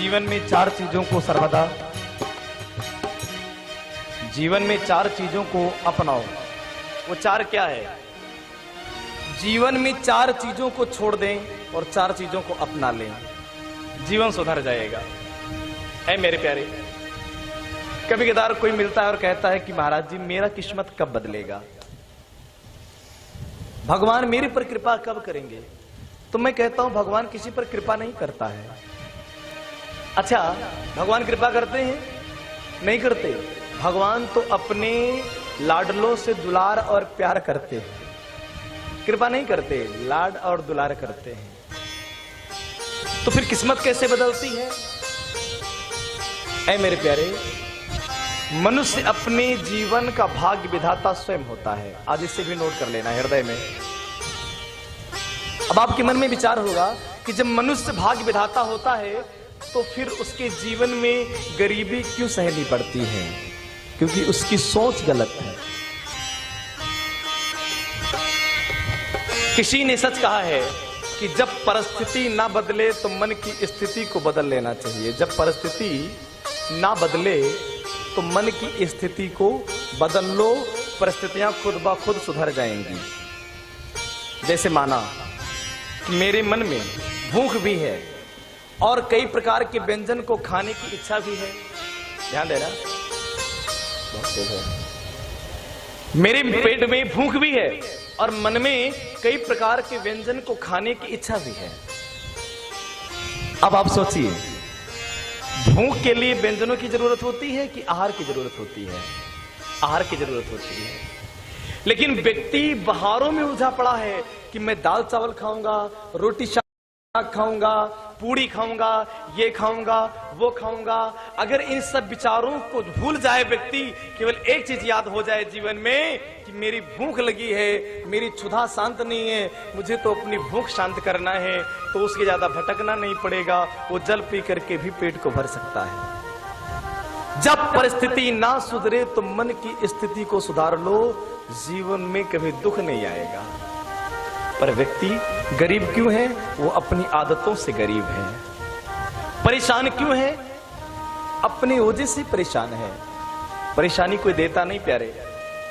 जीवन में चार चीजों को सर्वदा, जीवन में चार चीजों को अपनाओ। वो चार क्या है? जीवन में चार चीजों को छोड़ दें और चार चीजों को अपना लें, जीवन सुधर जाएगा। ऐ मेरे प्यारे, कभी कदार कोई मिलता है और कहता है कि महाराज जी मेरा किस्मत कब बदलेगा, भगवान मेरे पर कृपा कब करेंगे? तो मैं कहता हूं भगवान किसी पर कृपा नहीं करता है। अच्छा, भगवान कृपा करते हैं? नहीं करते। भगवान तो अपने लाडलों से दुलार और प्यार करते हैं, कृपा नहीं करते, लाड और दुलार करते हैं। तो फिर किस्मत कैसे बदलती है? ऐ मेरे प्यारे, मनुष्य अपने जीवन का भाग्य विधाता स्वयं होता है। आज इसे भी नोट कर लेना हृदय में। अब आपके मन में विचार होगा कि जब मनुष्य भाग्य विधाता होता है तो फिर उसके जीवन में गरीबी क्यों सहनी पड़ती है? क्योंकि उसकी सोच गलत है। किसी ने सच कहा है कि जब परिस्थिति ना बदले तो मन की स्थिति को बदल लेना चाहिए। जब परिस्थिति ना बदले तो मन की स्थिति को बदल लो, परिस्थितियां खुद ब खुद सुधर जाएंगी। जैसे माना कि मेरे मन में भूख भी है और कई प्रकार के व्यंजन को खाने की इच्छा भी है। ध्यान देना, मेरे पेट में भूख भी है और मन में कई प्रकार के व्यंजन को खाने की इच्छा भी है। अब आप सोचिए, भूख के लिए व्यंजनों की जरूरत होती है कि आहार की जरूरत होती है? आहार की जरूरत होती है। लेकिन व्यक्ति बहारों में उलझा पड़ा है कि मैं दाल चावल खाऊंगा, रोटी शाक खाऊंगा, पूड़ी खाऊंगा, ये खाऊंगा, वो खाऊंगा। अगर इन सब विचारों को भूल जाए व्यक्ति, केवल एक चीज याद हो जाए जीवन में कि मेरी भूख लगी है, मेरी क्षुधा शांत नहीं है, मुझे तो अपनी भूख शांत करना है, तो उसके ज्यादा भटकना नहीं पड़ेगा। वो जल पी करके भी पेट को भर सकता है। जब परिस्थिति ना सुधरे तो मन की स्थिति को सुधार लो, जीवन में कभी दुख नहीं आएगा। पर व्यक्ति गरीब क्यों है? वो अपनी आदतों से गरीब है। परेशान क्यों है? अपनी वजह से परेशान है। परेशानी कोई देता नहीं प्यारे,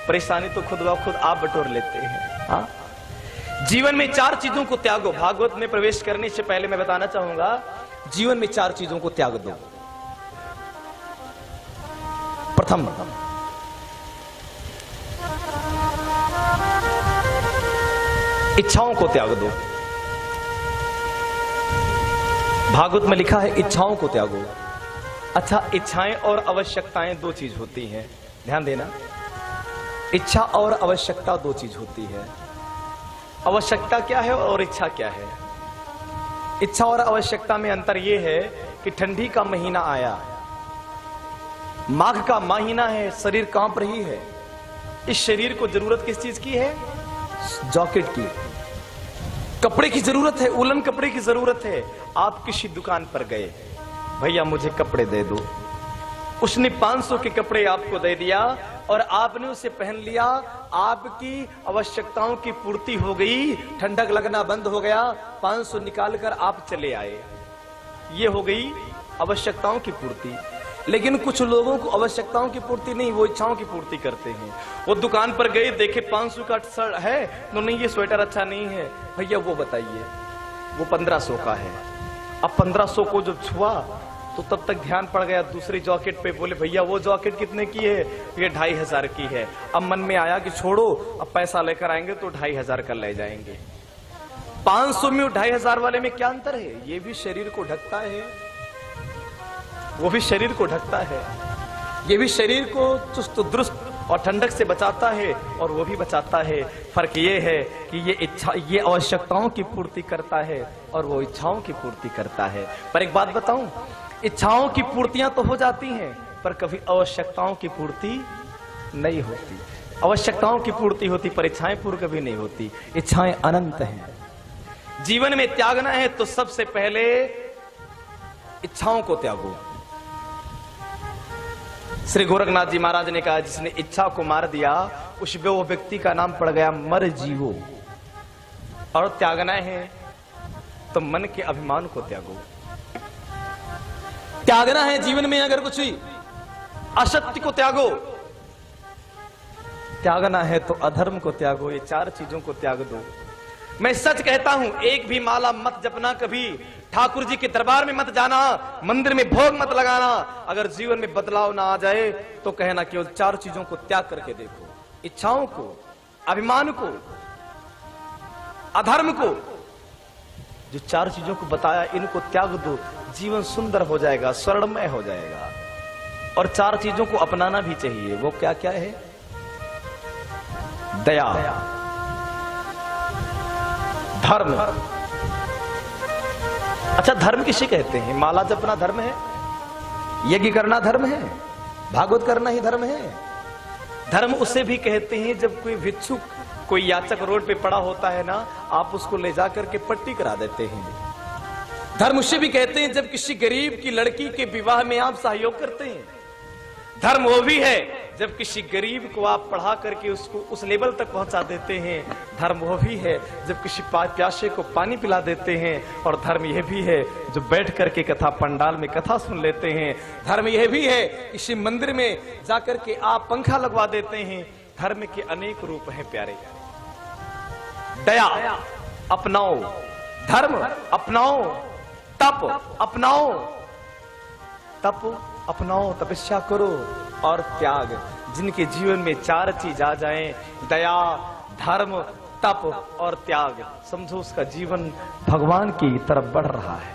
परेशानी तो खुद ब खुद आप बटोर लेते हैं। हाँ, जीवन में चार चीजों को त्यागो। भागवत में प्रवेश करने से पहले मैं बताना चाहूंगा, जीवन में चार चीजों को त्याग दो। प्रथम, इच्छाओं को त्याग दो। भागवत में लिखा है इच्छाओं को त्यागो। अच्छा, इच्छाएं और आवश्यकताएं दो चीज होती हैं, ध्यान देना। इच्छा और आवश्यकता दो चीज होती है। आवश्यकता क्या है और इच्छा क्या है? इच्छा और आवश्यकता में अंतर यह है कि ठंडी का महीना आया, माघ का महीना है, शरीर कांप रही है। इस शरीर को जरूरत किस चीज की है? जैकेट की, कपड़े की जरूरत है, उलन कपड़े की जरूरत है। आप किसी दुकान पर गए, भैया मुझे कपड़े दे दो। उसने 500 के कपड़े आपको दे दिया और आपने उसे पहन लिया। आपकी आवश्यकताओं की पूर्ति हो गई, ठंडक लगना बंद हो गया, 500 निकालकर आप चले आए। ये हो गई आवश्यकताओं की पूर्ति। लेकिन कुछ लोगों को आवश्यकताओं की पूर्ति नहीं, वो इच्छाओं की पूर्ति करते हैं। वो दुकान पर गए, देखे 500 का शर्ट है, तो नहीं ये स्वेटर अच्छा नहीं है, भैया वो बताइए, वो 1500 का है। अब 1500 को जब छुआ तो तब तक ध्यान पड़ गया दूसरी जैकेट पे। बोले भैया वो जैकेट कितने की है? ये 2500 की है। अब मन में आया कि छोड़ो, अब पैसा लेकर आएंगे तो 2500 का ले जाएंगे। 500 में 2500 वाले में क्या अंतर है? ये भी शरीर को ढकता है, वो भी शरीर को ढकता है, ये भी शरीर को चुस्त दुरुस्त और ठंडक से बचाता है और वो भी बचाता है। फर्क ये है कि ये आवश्यकताओं की पूर्ति करता है और वो इच्छाओं की पूर्ति करता है। पर एक बात बताऊं, इच्छाओं की पूर्तियां तो हो जाती हैं पर कभी आवश्यकताओं की पूर्ति नहीं होती। आवश्यकताओं की पूर्ति होती पर इच्छाएं पूर्ण कभी नहीं होती। इच्छाएं अनंत हैं। जीवन में त्यागना है तो सबसे पहले इच्छाओं को त्यागो। श्री गोरखनाथ जी महाराज ने कहा, जिसने इच्छा को मार दिया उस वो व्यक्ति का नाम पड़ गया मर जीवो। और त्यागना है तो मन के अभिमान को त्यागो। त्यागना है जीवन में अगर कुछ असत्य को त्यागो, त्यागना है तो अधर्म को त्यागो, ये चार चीजों को त्याग दो। मैं सच कहता हूं, एक भी माला मत जपना, कभी ठाकुर जी के दरबार में मत जाना, मंदिर में भोग मत लगाना। अगर जीवन में बदलाव ना आ जाए तो कहना केवल चार चीजों को त्याग करके देखो, इच्छाओं को, अभिमान को, अधर्म को। जो चार चीजों को बताया इनको त्याग दो, जीवन सुंदर हो जाएगा, स्वर्णमय हो जाएगा। और चार चीजों को अपनाना भी चाहिए। वो क्या क्या है? दया, धर्म। अच्छा, धर्म किसे कहते हैं? माला जपना धर्म है, यज्ञ करना धर्म है, भागवत करना ही धर्म है। धर्म उसे भी कहते हैं जब कोई भिक्षुक, कोई याचक रोड पे पड़ा होता है ना, आप उसको ले जाकर के पट्टी करा देते हैं। धर्म उसे भी कहते हैं जब किसी गरीब की लड़की के विवाह में आप सहयोग करते हैं। धर्म वो भी है जब किसी गरीब को आप पढ़ा करके उसको उस लेवल तक पहुंचा देते हैं। धर्म वो भी है जब किसी प्यासे को पानी पिला देते हैं। और धर्म यह भी है जो बैठ करके कथा पंडाल में कथा सुन लेते हैं। धर्म यह भी है किसी मंदिर में जाकर के आप पंखा लगवा देते हैं। धर्म के अनेक रूप हैं प्यारे। दया अपनाओ, धर्म अपनाओ, तप अपनाओ, तप अपनाओ, तपस्या करो। और त्याग, जिनके जीवन में चार चीज आ जाएं, दया, धर्म, तप और त्याग, समझो उसका जीवन भगवान की तरफ बढ़ रहा है।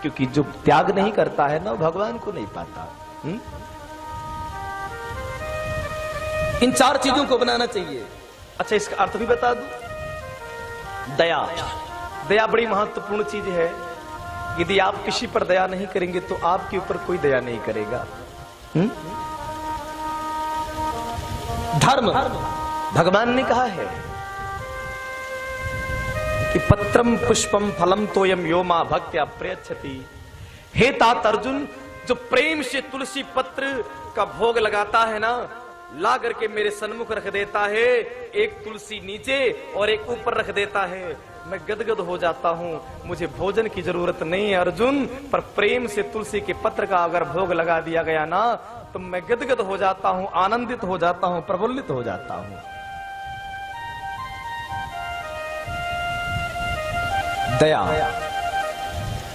क्योंकि जो त्याग नहीं करता है ना, भगवान को नहीं पाता। इन चार चीजों को बनाना चाहिए। अच्छा, इसका अर्थ भी बता दूं। दया, दया बड़ी महत्वपूर्ण चीज है। यदि आप किसी पर दया नहीं करेंगे तो आपके ऊपर कोई दया नहीं करेगा। धर्म, भगवान ने कहा है कि पत्रम पुष्पम फलम तोयम यो मां भक्त्या प्रयच्छति। हे तात अर्जुन, जो प्रेम से तुलसी पत्र का भोग लगाता है ना, ला करके मेरे सन्मुख रख देता है, एक तुलसी नीचे और एक ऊपर रख देता है, मैं गदगद हो जाता हूं। मुझे भोजन की जरूरत नहीं है अर्जुन, पर प्रेम से तुलसी के पत्र का अगर भोग लगा दिया गया ना, तो मैं गदगद हो जाता हूं, आनंदित हो जाता हूं, प्रफुल्लित हो जाता हूं। दया,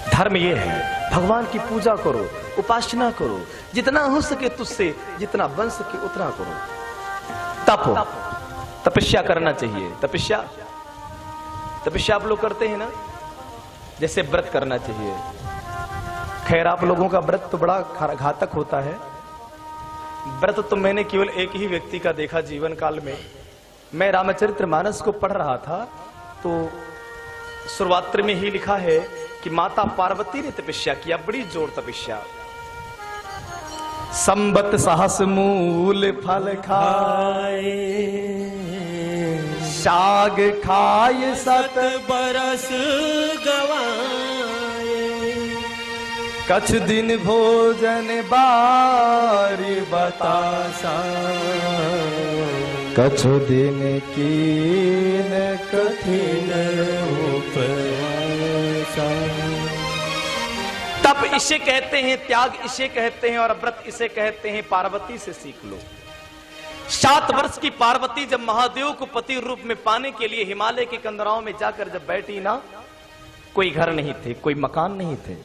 धर्म ये है, भगवान की पूजा करो, उपासना करो, जितना हो सके तुझसे, जितना बन सके उतना करो। तप, तपस्या करना चाहिए। तपस्या, तपस्या आप लोग करते हैं ना, जैसे व्रत करना चाहिए। खैर, आप लोगों का व्रत तो बड़ा घातक होता है। व्रत तो मैंने केवल एक ही व्यक्ति का देखा जीवन काल में। मैं रामचरितमानस को पढ़ रहा था तो शुरुआत में ही लिखा है कि माता पार्वती ने तपस्या किया, बड़ी जोर तपस्या। संबत सहस मूल फल खाए, साग खाए सत बरस गवाए, कछ दिन भोजन बारी बतासा, कछ दिन कीन कठिन उपवासा। तप इसे कहते हैं, त्याग इसे कहते हैं, और व्रत इसे कहते हैं। पार्वती से सीख लो। 7 वर्ष की पार्वती जब महादेव को पति रूप में पाने के लिए हिमालय के कंदराओं में जाकर जब बैठी ना, कोई घर नहीं थे, कोई मकान नहीं थे,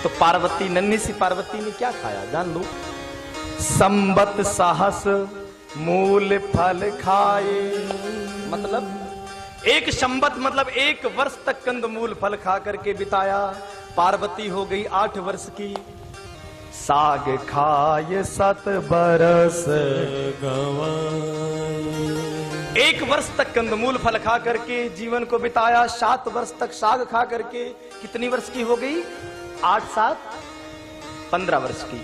तो पार्वती, नन्ही सी पार्वती ने क्या खाया जान लो। संबत साहस मूल फल खाए, मतलब एक संबत मतलब 1 वर्ष तक कंदमूल फल खा करके बिताया। पार्वती हो गई 8 वर्ष की। साग खाए 7 बरस गवाए, 1 वर्ष तक कंदमूल फल खा करके जीवन को बिताया। 7 वर्ष तक साग खा करके कितनी वर्ष की हो गई? 8 7 15 वर्ष की।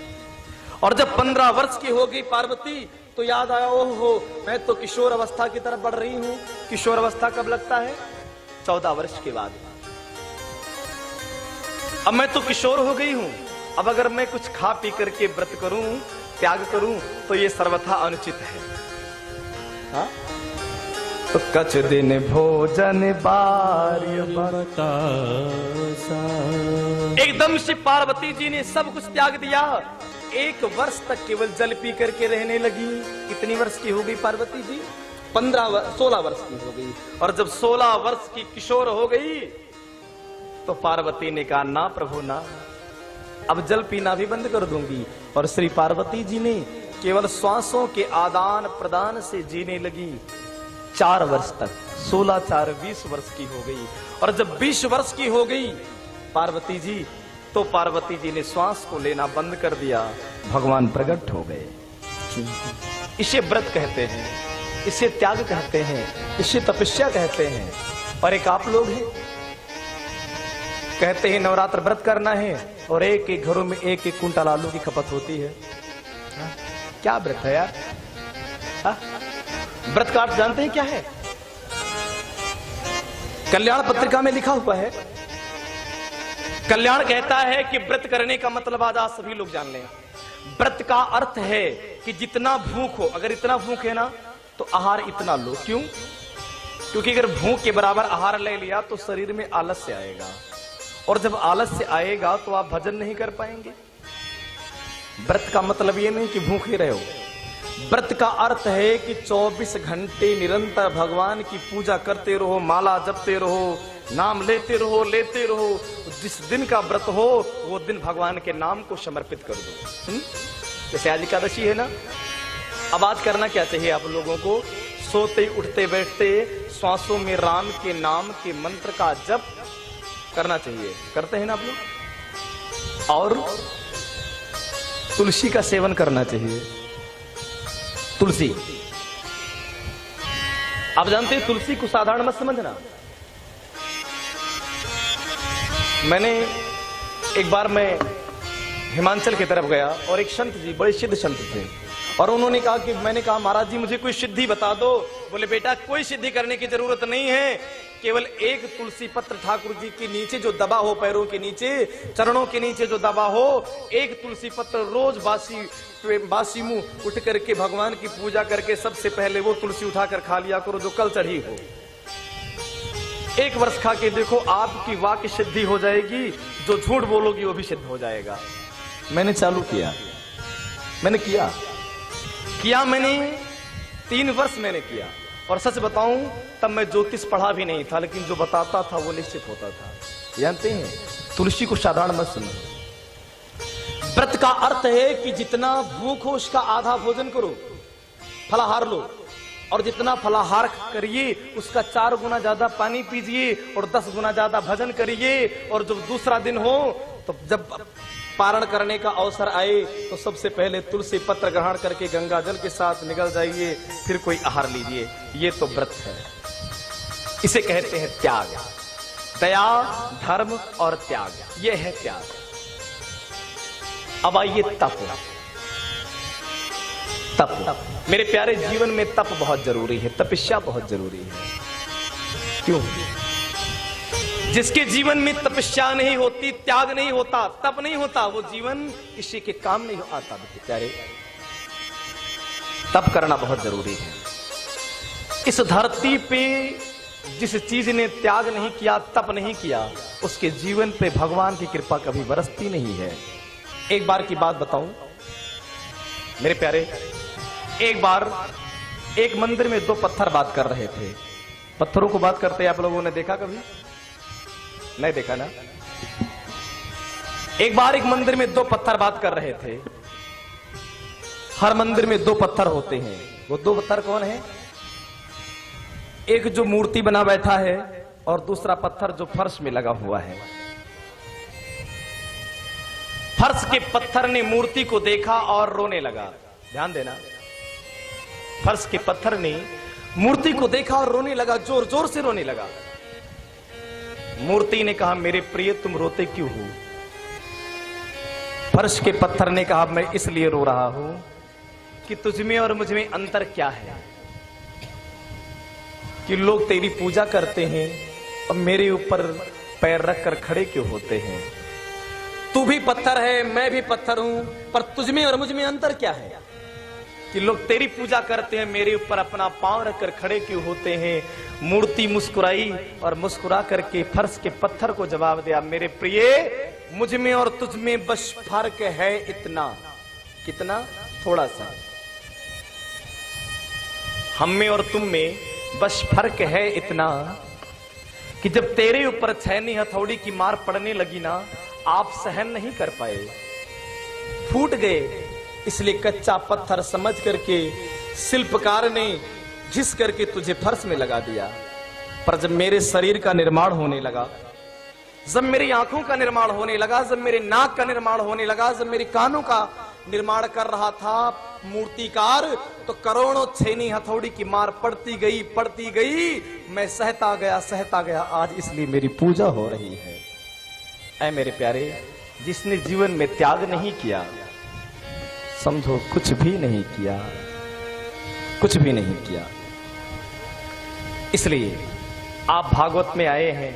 और जब 15 वर्ष की हो गई पार्वती, तो याद आया, ओहो, मैं तो किशोर अवस्था की तरफ बढ़ रही हूं। किशोर अवस्था कब लगता है? 14 वर्ष के बाद। अब मैं तो किशोर हो गई हूं, अब अगर मैं कुछ खा पी करके व्रत करूं, त्याग करूं, तो ये सर्वथा अनुचित है। हाँ? तो कछ दिन भोजन बार्य एकदम से पार्वती जी ने सब कुछ त्याग दिया। 1 वर्ष तक केवल जल पी करके रहने लगी। कितनी वर्ष की हो गई पार्वती जी? 16 वर्ष की हो गई। और जब 16 वर्ष की किशोर हो गई तो पार्वती ने कहा ना प्रभु ना, अब जल पीना भी बंद कर दूंगी। और श्री पार्वती जी ने केवल श्वासों के आदान प्रदान से जीने लगी 4 वर्ष तक। 16 4 20 वर्ष की हो गई। और जब 20 वर्ष की हो गई पार्वती जी, तो पार्वती जी ने श्वास को लेना बंद कर दिया। भगवान प्रकट हो गए। इसे व्रत कहते हैं, इसे त्याग कहते हैं, इसे तपस्या कहते हैं। और एक आप लोग हैं, कहते हैं नवरात्र व्रत करना है और एक एक घरों में एक एक कुंटल आलू की खपत होती है। क्या व्रत है यार? व्रत का अर्थ जानते हैं क्या है? कल्याण पत्रिका में लिखा हुआ है। कल्याण कहता है कि व्रत करने का मतलब आज सभी लोग जान लें। व्रत का अर्थ है कि जितना भूख हो, अगर इतना भूख है ना तो आहार इतना लो। क्यों? क्योंकि अगर भूख के बराबर आहार ले लिया तो शरीर में आलस्य आएगा, और जब आलस्य आएगा तो आप भजन नहीं कर पाएंगे। व्रत का मतलब ये नहीं कि भूखे रहो। व्रत का अर्थ है कि 24 घंटे निरंतर भगवान की पूजा करते रहो, माला जपते रहो, नाम लेते रहो। जिस दिन का व्रत हो वो दिन भगवान के नाम को समर्पित कर दो। जैसे आज एकादशी है ना, अब आज करना क्या चाहिए आप लोगों को? सोते उठते बैठते श्वासों में राम के नाम के मंत्र का जप करना चाहिए। करते हैं ना आप लोग? और तुलसी का सेवन करना चाहिए। तुलसी, आप जानते हैं तुलसी को साधारण मत समझना। एक बार मैं हिमाचल की तरफ गया और एक संत जी, बड़े सिद्ध संत थे, और उन्होंने कहा कि मैंने कहा महाराज जी मुझे कोई सिद्धि बता दो। बोले बेटा कोई सिद्धि करने की जरूरत नहीं है, केवल एक तुलसी पत्र ठाकुर जी के नीचे जो दबा हो, पैरों के नीचे, चरणों के नीचे जो दबा हो, एक तुलसी पत्र रोज बासी मुंह उठ करके भगवान की पूजा करके सबसे पहले वो तुलसी उठाकर खा लिया करो जो कल चढ़ी हो। 1 वर्ष खा के देखो, आपकी वाक्य सिद्धि हो जाएगी, जो झूठ बोलोगी वो भी सिद्ध हो जाएगा। मैंने चालू किया, मैंने किया मैंने 3 वर्ष मैंने किया। और सच बताऊं तब मैं ज्योतिष पढ़ा भी नहीं था, लेकिन जो बताता था वो निश्चित होता था। जानते हैं तुलसी को साधारण मत समझो। व्रत का अर्थ है कि जितना भूख हो उसका आधा भोजन करो, फलाहार लो, और जितना फलाहार करिए उसका 4 गुना ज्यादा पानी पीजिए, और 10 गुना ज्यादा भजन करिए। और जब दूसरा दिन हो तो जब पारण करने का अवसर आए तो सबसे पहले तुलसी पत्र ग्रहण करके गंगा जल के साथ निकल जाइए, फिर कोई आहार लीजिए। ये तो व्रत है, इसे कहते हैं त्याग। दया, धर्म और त्याग, ये है त्याग। अब आइए तप। मेरे प्यारे, जीवन में तप बहुत जरूरी है, तपस्या बहुत जरूरी है। क्यों? जिसके जीवन में तपस्या नहीं होती, त्याग नहीं होता, तप नहीं होता, वो जीवन किसी के काम नहीं आता। प्यारे, तप करना बहुत जरूरी है। इस धरती पे जिस चीज ने त्याग नहीं किया, तप नहीं किया, उसके जीवन पे भगवान की कृपा कभी बरसती नहीं है। एक बार की बात बताऊं मेरे प्यारे, एक बार एक मंदिर में 2 पत्थर बात कर रहे थे। पत्थरों को बात करते आप लोगों ने देखा कभी? नहीं देखा ना? एक बार एक मंदिर में 2 पत्थर बात कर रहे थे। हर मंदिर में 2 पत्थर होते हैं। वो 2 पत्थर कौन है? एक जो मूर्ति बना बैठा है, और दूसरा पत्थर जो फर्श में लगा हुआ है। फर्श के पत्थर ने मूर्ति को देखा और रोने लगा। ध्यान देना, फर्श के पत्थर ने मूर्ति को देखा और रोने लगा, जोर जोर से रोने लगा। मूर्ति ने कहा मेरे प्रिय तुम रोते क्यों हो? फर्श के पत्थर ने कहा मैं इसलिए रो रहा हूं कि तुझमें और मुझमें अंतर क्या है कि लोग तेरी पूजा करते हैं और मेरे ऊपर पैर रखकर खड़े क्यों होते हैं? तू भी पत्थर है, मैं भी पत्थर हूं, पर तुझमें और मुझमें अंतर क्या है? कि लोग तेरी पूजा करते हैं, मेरे ऊपर अपना पांव रखकर खड़े क्यों होते हैं। मूर्ति मुस्कुराई और मुस्कुरा करके फर्श के पत्थर को जवाब दिया, मेरे प्रिय, मुझ में और तुझ में बस फर्क है इतना। कितना? थोड़ा सा। हम में और तुम में बस फर्क है इतना कि जब तेरे ऊपर छैनी हथौड़ी की मार पड़ने लगी ना, आप सहन नहीं कर पाए, फूट गए। इसलिए कच्चा पत्थर समझ करके शिल्पकार ने घिस करके तुझे फर्श में लगा दिया। पर जब मेरे शरीर का निर्माण होने लगा, जब मेरी आंखों का निर्माण होने लगा, जब मेरे नाक का निर्माण होने लगा, जब मेरे कानों का निर्माण कर रहा था मूर्तिकार, तो करोड़ों छेनी हथौड़ी की मार पड़ती गई। मैं सहता गया आज इसलिए मेरी पूजा हो रही है। ऐ मेरे प्यारे, जिसने जीवन में त्याग नहीं किया, समझो कुछ भी नहीं किया, कुछ भी नहीं किया। इसलिए आप भागवत में आए हैं,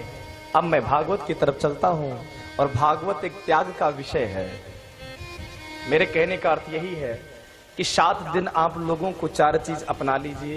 अब मैं भागवत की तरफ चलता हूं, और भागवत एक त्याग का विषय है। मेरे कहने का अर्थ यही है कि 7 दिन आप लोगों को 4 चीज अपना लीजिए,